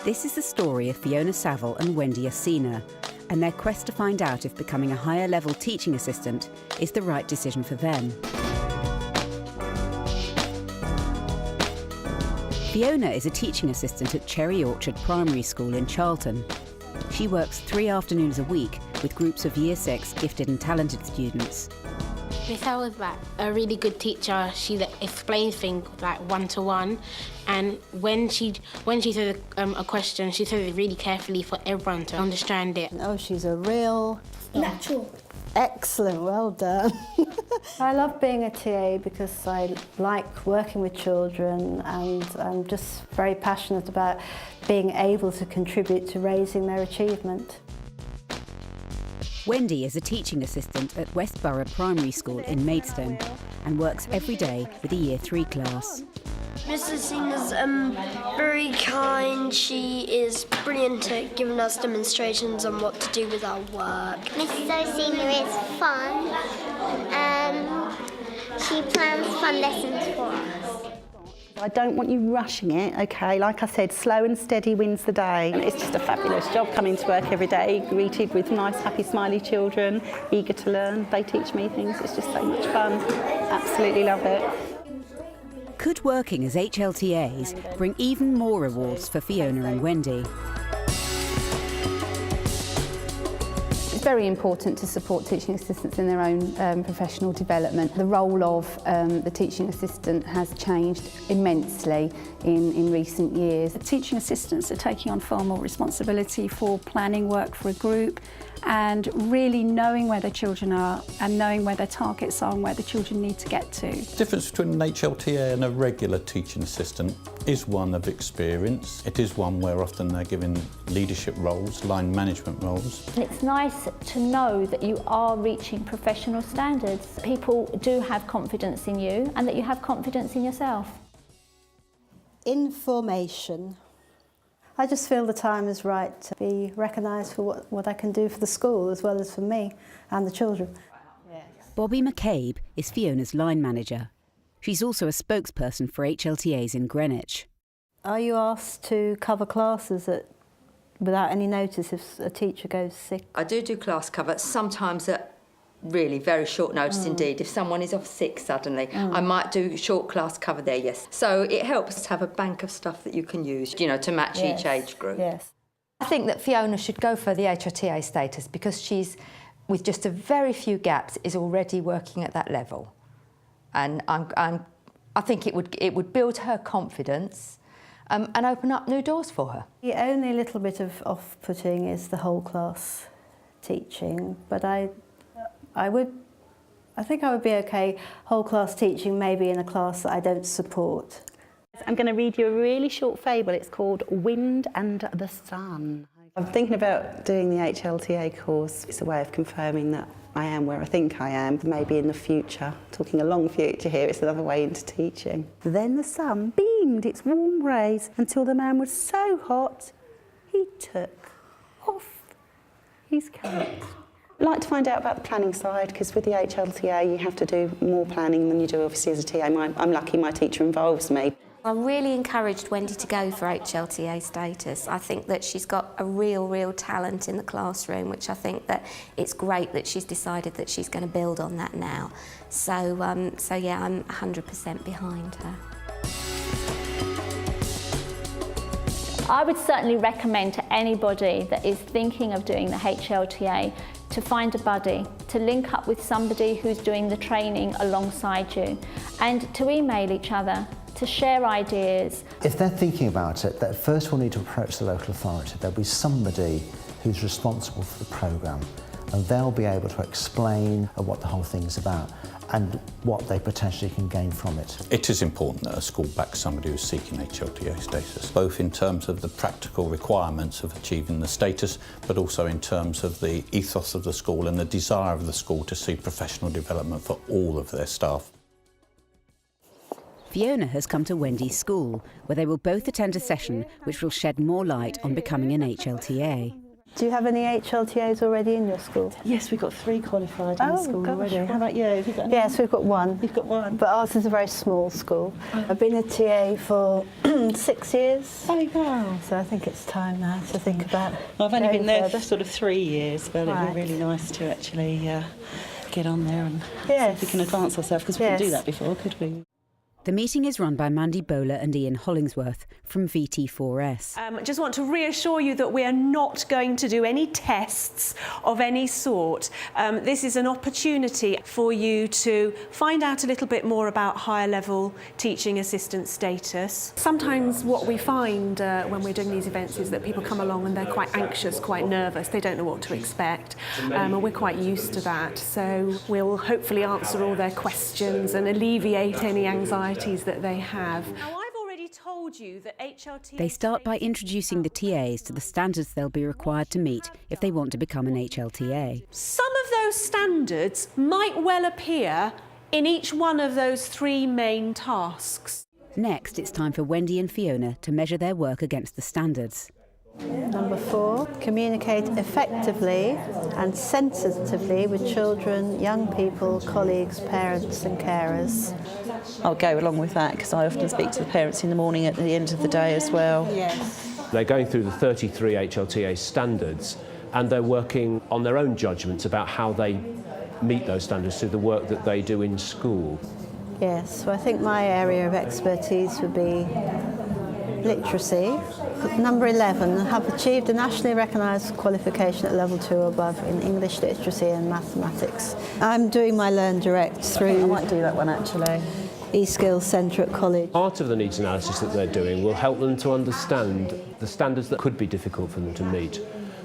This is the story of Fiona Saville and Wendy Asina, and their quest to find out if becoming a higher level teaching assistant is the right decision for them. Fiona is a teaching assistant at Cherry Orchard Primary School in Charlton. She works 3 afternoons a week with groups of Year 6 gifted and talented students. Miss L was like a really good teacher. She explains things like one-to-one, and when she says a question, she says it really carefully for everyone to understand it. Oh, she's a real... natural. Excellent, well done. I love being a TA because I like working with children, and I'm just very passionate about being able to contribute to raising their achievement. Wendy is a teaching assistant at Westborough Primary School in Maidstone and works every day with a Year 3 class. Mrs. Singer's very kind. She is brilliant at giving us demonstrations on what to do with our work. Mrs. O'Senior is fun. She plans fun lessons for us. I don't want you rushing it, okay? Like I said, slow and steady wins the day. And it's just a fabulous job coming to work every day, greeted with nice, happy, smiley children, eager to learn. They teach me things. It's just so much fun. Absolutely love it. Could working as HLTAs bring even more rewards for Fiona and Wendy? It's very important to support teaching assistants in their own professional development. The role of the teaching assistant has changed immensely in recent years. The teaching assistants are taking on far more responsibility for planning work for a group and really knowing where the children are and knowing where their targets are and where the children need to get to. The difference between an HLTA and a regular teaching assistant is one of experience. It is one where often they're given leadership roles, line management roles. And it's nice to know that you are reaching professional standards. People do have confidence in you and that you have confidence in yourself. Information. I just feel the time is right to be recognised for what I can do for the school as well as for me and the children. Bobby McCabe is Fiona's line manager. She's also a spokesperson for HLTAs in Greenwich. Are you asked to cover classes without any notice if a teacher goes sick? I do class cover, sometimes at really very short notice indeed. If someone is off sick suddenly, I might do short class cover there, yes. So it helps to have a bank of stuff that you can use, you know, to match each age group. Yes. I think that Fiona should go for the HLTA status because she's, with just a very few gaps, is already working at that level. And I think it would build her confidence and open up new doors for her. The only little bit of off-putting is the whole class teaching, but I think I would be okay whole class teaching maybe in a class that I don't support. I'm going to read you a really short fable. It's called Wind and the Sun. I'm thinking about doing the HLTA course. It's a way of confirming that I am where I think I am, maybe in the future. Talking a long future here, it's another way into teaching. Then the sun beamed its warm rays until the man was so hot he took off his coat. I'd like to find out about the planning side, because with the HLTA you have to do more planning than you do obviously as a TA. I'm lucky my teacher involves me. I really encouraged Wendy to go for HLTA status. I think that she's got a real talent in the classroom, which I think that it's great that she's decided that she's going to build on that now. So yeah, I'm 100% behind her. I would certainly recommend to anybody that is thinking of doing the HLTA to find a buddy, to link up with somebody who's doing the training alongside you, and to email each other, to share ideas. If they're thinking about it, they first will need to approach the local authority. There'll be somebody who's responsible for the programme, and they'll be able to explain what the whole thing is about and what they potentially can gain from it. It is important that a school backs somebody who's seeking HLTA status, both in terms of the practical requirements of achieving the status, but also in terms of the ethos of the school and the desire of the school to see professional development for all of their staff. Fiona has come to Wendy's school, where they will both attend a session which will shed more light on becoming an HLTA. Do you have any HLTAs already in your school? Yes, we've got 3 qualified in the school already. How about you? Have you got any? Yes, we've got 1. You've got 1? But ours is a very small school. I've been a TA for 6 years. Oh, wow. So I think it's time now to think about I've only been there further. for sort of 3 years, but it'd be really nice to actually get on there and see if we can advance ourselves, because we didn't do that before, could we? The meeting is run by Mandy Bowler and Ian Hollingsworth from VT4S. I just want to reassure you that we are not going to do any tests of any sort. This is an opportunity for you to find out a little bit more about higher level teaching assistant status. Sometimes what we find when we're doing these events is that people come along and they're quite anxious, quite nervous, they don't know what to expect, and we're quite used to that. So we'll hopefully answer all their questions and alleviate any anxiety that they have. Now, I've already told you that HLTA... They start by introducing the TAs to the standards they'll be required to meet if they want to become an HLTA. Some of those standards might well appear in each one of those 3 main tasks. Next, it's time for Wendy and Fiona to measure their work against the standards. Number 4, communicate effectively and sensitively with children, young people, colleagues, parents and carers. I'll go along with that because I often speak to the parents in the morning at the end of the day as well. Yes. They're going through the 33 HLTA standards and they're working on their own judgments about how they meet those standards through the work that they do in school. Yes, so I think my area of expertise would be literacy. Number 11, have achieved a nationally recognised qualification at level 2 or above in English literacy and mathematics. I'm doing my Learn Direct through... I might do that one actually. eSkills Centre at college. Part of the needs analysis that they're doing will help them to understand the standards that could be difficult for them to meet.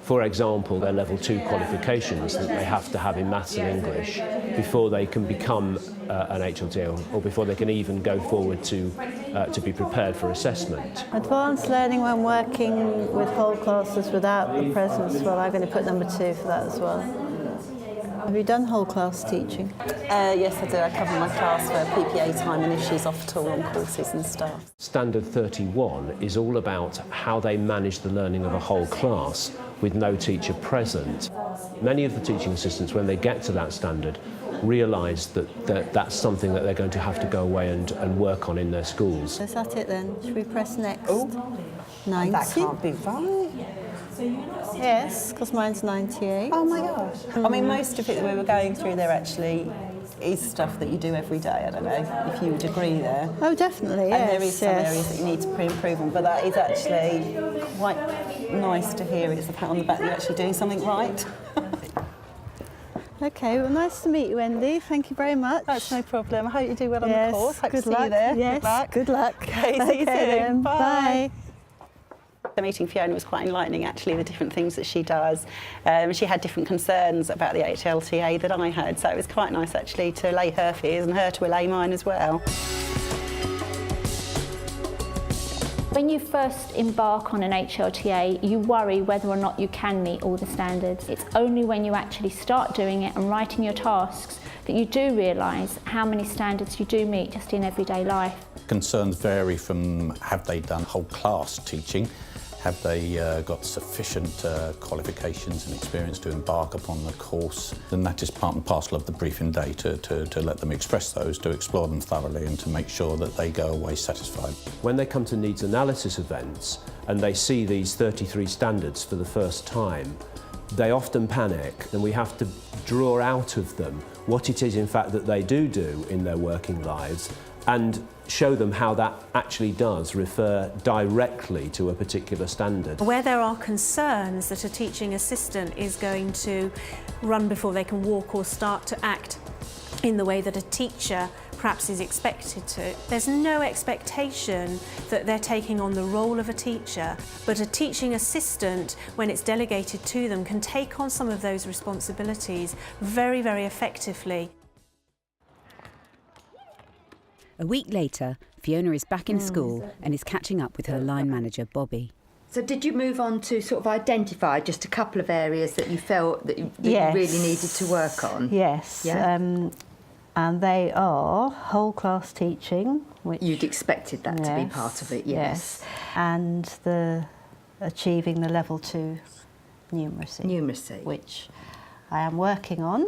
For example, their level 2 qualifications that they have to have in maths and English before they can become an HLTA or before they can even go forward to be prepared for assessment. Advanced learning when working with whole classes without the presence. Well, I'm going to put number 2 for that as well. Have you done whole class teaching? Yes, I do. I cover my class for PPA time and if she's off at all on courses and stuff. Standard 31 is all about how they manage the learning of a whole class with no teacher present. Many of the teaching assistants, when they get to that standard, realise that that's something that they're going to have to go away and work on in their schools. Is that it then? Should we press next? Oh, 90. That can't be right. Yes, because mine's 98. Oh my gosh. I mean, most of it that we were going through there actually is stuff that you do every day. I don't know if you would agree there. Oh, definitely, yes. And there is some areas that you need to improve on, but that is actually quite nice to hear. It's a pat on the back that you're actually doing something right. Okay, well, nice to meet you, Wendy. Thank you very much. That's no problem. I hope you do well on the course. Hope Good to luck. see you there. Yes, good luck. Good luck. Okay, see you soon. Then. Bye. The meeting Fiona was quite enlightening, actually, the different things that she does. She had different concerns about the HLTA that I had, so it was quite nice, actually, to allay her fears and her to allay mine as well. When you first embark on an HLTA, you worry whether or not you can meet all the standards. It's only when you actually start doing it and writing your tasks that you do realise how many standards you do meet just in everyday life. Concerns vary from have they done whole class teaching, have they got sufficient qualifications and experience to embark upon the course, and that is part and parcel of the briefing day to let them express those, to explore them thoroughly and to make sure that they go away satisfied. When they come to needs analysis events and they see these 33 standards for the first time, they often panic, and we have to draw out of them what it is in fact that they do in their working lives and show them how that actually does refer directly to a particular standard. Where there are concerns that a teaching assistant is going to run before they can walk or start to act in the way that a teacher perhaps is expected to, there's no expectation that they're taking on the role of a teacher, but a teaching assistant, when it's delegated to them, can take on some of those responsibilities very, very effectively. A week later, Fiona is back in school and is catching up with her line manager, Bobby. So did you move on to sort of identify just a couple of areas that you felt that you really needed to work on? Yes. Yeah? And they are whole class teaching, which you'd expected that to be part of it, yes. And the achieving the level 2 numeracy. Numeracy. Which I am working on.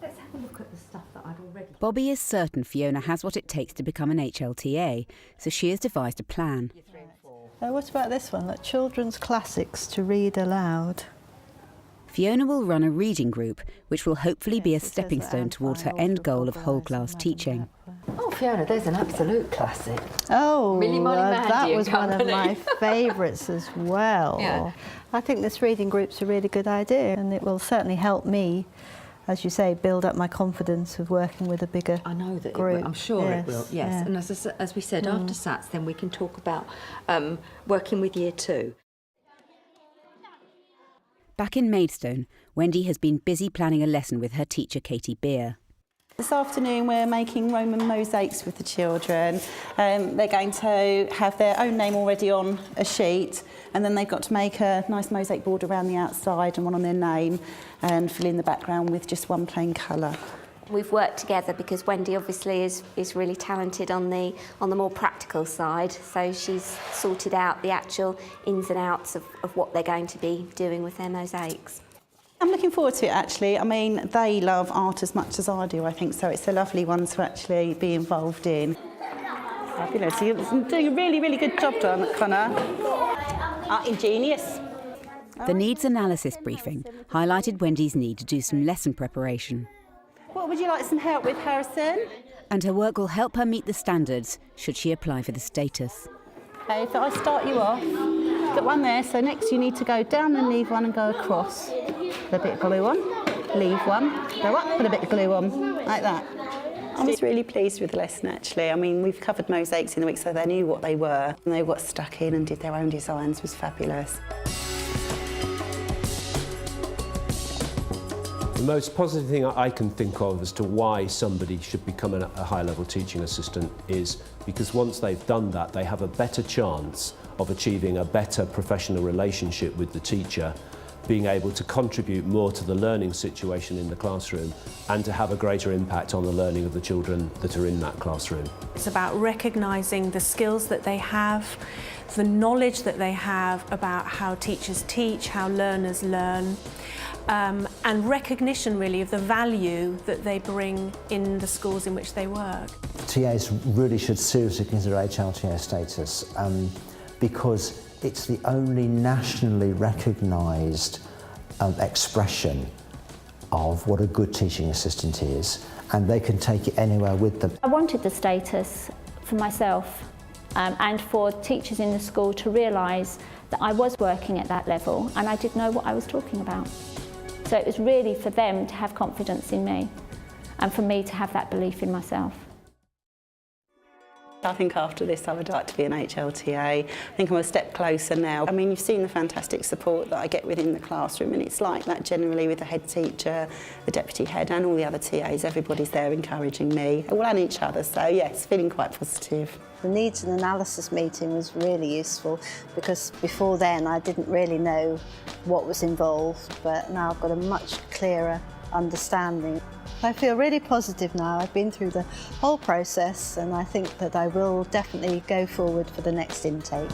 Let's have a look at the stuff that I've already... Bobby is certain Fiona has what it takes to become an HLTA, so she has devised a plan. What about this one? Like children's classics to read aloud. Fiona will run a reading group, which will hopefully be a stepping stone towards her end goal of whole class teaching. Oh, Fiona, there's an absolute classic. Oh, that was one of my favourites as well. Yeah. I think this reading group's a really good idea, and it will certainly help me, as you say, build up my confidence of working with a bigger group. I know that it will. I'm sure it will, yes. Yeah. And as we said, after SATs, then we can talk about working with Year 2. Back in Maidstone, Wendy has been busy planning a lesson with her teacher, Katie Beer. This afternoon we're making Roman mosaics with the children. They're going to have their own name already on a sheet, and then they've got to make a nice mosaic border around the outside and one on their name, and fill in the background with just one plain colour. We've worked together because Wendy obviously is really talented on the more practical side, so she's sorted out the actual ins and outs of what they're going to be doing with their mosaics. I'm looking forward to it, actually. I mean, they love art as much as I do, I think, so it's a lovely one to actually be involved in. Fabulous. You're doing a really, really good job, Connor. Ingenious. The needs analysis briefing highlighted Wendy's need to do some lesson preparation. What would you like some help with, Harrison? And her work will help her meet the standards should she apply for the status. Okay, if I start you off, got one there, so next you need to go down and leave one and go across. Put a bit of glue on, leave one, go up, put a bit of glue on, like that. I was really pleased with the lesson, actually. I mean, we've covered mosaics in the week, so they knew what they were, and they got stuck in and did their own designs. It was fabulous. The most positive thing I can think of as to why somebody should become a high-level teaching assistant is because once they've done that, they have a better chance of achieving a better professional relationship with the teacher, being able to contribute more to the learning situation in the classroom and to have a greater impact on the learning of the children that are in that classroom. It's about recognising the skills that they have, the knowledge that they have about how teachers teach, how learners learn, and recognition really of the value that they bring in the schools in which they work. TAs really should seriously consider HLTA status because it's the only nationally recognised expression of what a good teaching assistant is, and they can take it anywhere with them. I wanted the status for myself and for teachers in the school to realise that I was working at that level and I did know what I was talking about. So it was really for them to have confidence in me and for me to have that belief in myself. I think after this I would like to be an HLTA. I think I'm a step closer now. I mean, you've seen the fantastic support that I get within the classroom, and it's like that generally with the head teacher, the deputy head and all the other TAs. Everybody's there encouraging me, all and each other, so yes, feeling quite positive. The needs and analysis meeting was really useful because before then I didn't really know what was involved, but now I've got a much clearer understanding. I feel really positive now. I've been through the whole process and I think that I will definitely go forward for the next intake.